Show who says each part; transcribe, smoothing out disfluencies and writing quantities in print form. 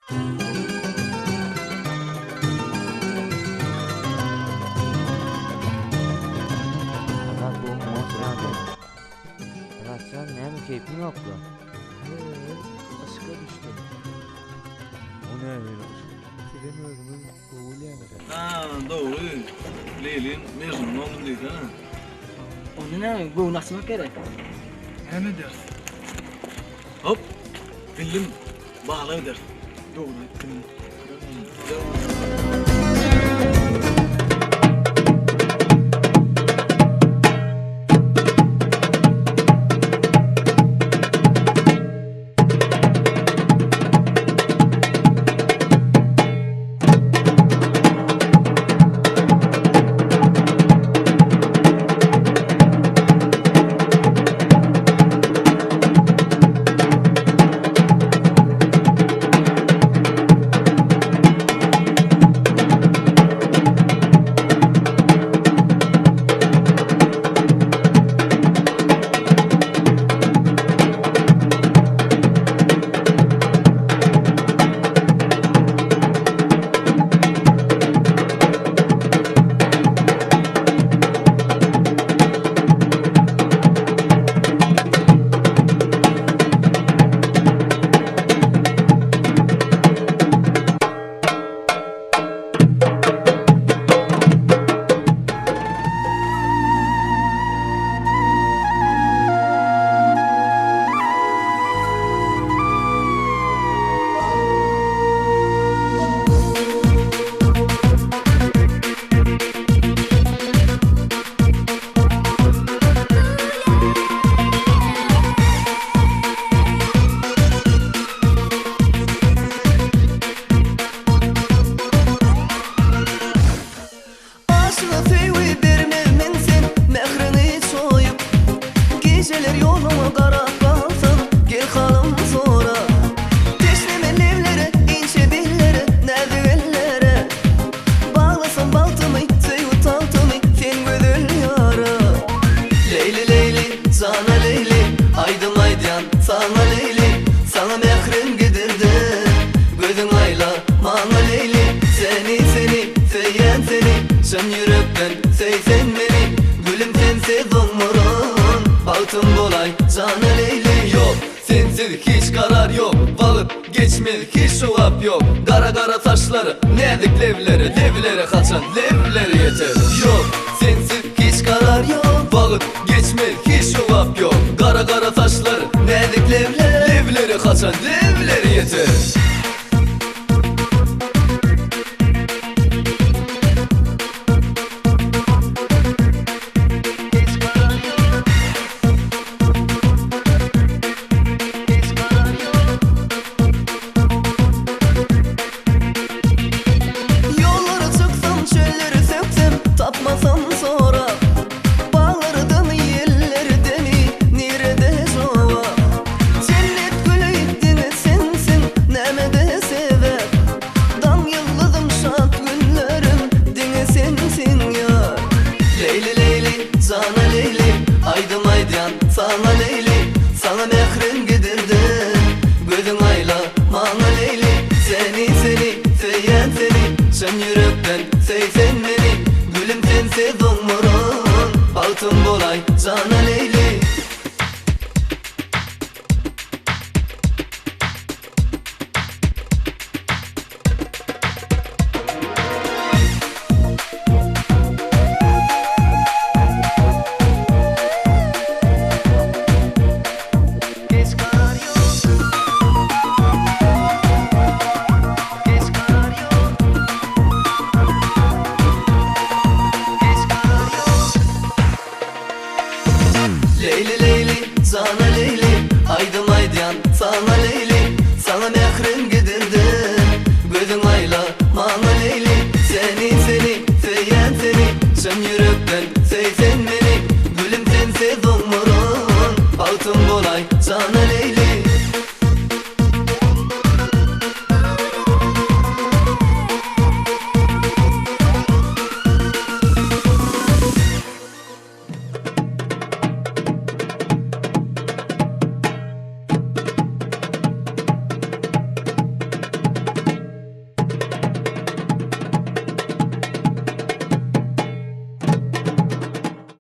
Speaker 1: Azat bu monstranda. Bıraksan ne mi keyfin yoktu?
Speaker 2: Aşka düştüm.
Speaker 1: O ne öyle?
Speaker 2: Tren özümün oğul yani.
Speaker 3: Ha doğru. Leylin mezun oldun dedi ha.
Speaker 4: Onu ne? Bu nasıl gerek?
Speaker 3: Ne dersin? Hop. Film bağlı dersin. Doğru. Film.
Speaker 5: Geceler yoluma kara kalsın, gel kalım sonra. Teşlim ellere, ince dillere, nerede ellere. Bağlasın baltımı, seyut altımı, sen gödül yara. Leyli leyli, sana leyli, aydım aydan, sana leyli. Sana mehrim gidirdi, gözün ayla, bana leyli. Seni, seyen seni, sen yürekten, sen beni. Gülüm sensiz olmurum. Altın bolay sana leyli yok. Sensiz hiç karar yok. Valıp geçmelik hiç şovap yok. Kara kara taşları nedik levlere kaçan levleri yeter. Yok sensiz hiç karar yok. Valıp geçmelik hiç şovap yok. Kara kara taşları nedik levlere kaçan levleri yeter. Tapmasam sonra bağlardan yerlerde mi nerede zova. Cennet gülüydin sensin nemede sever. Dan yılladım şat günlerim dine sensin ya. Leyli leyli sana leyli aydım aydan sana leyli. Sana mehrim gidirdim gözün ayla bana leyli. Seni seyen seni sen yürekten sen beni. Gülüm sensiz olmurum altın bolay sana leyli.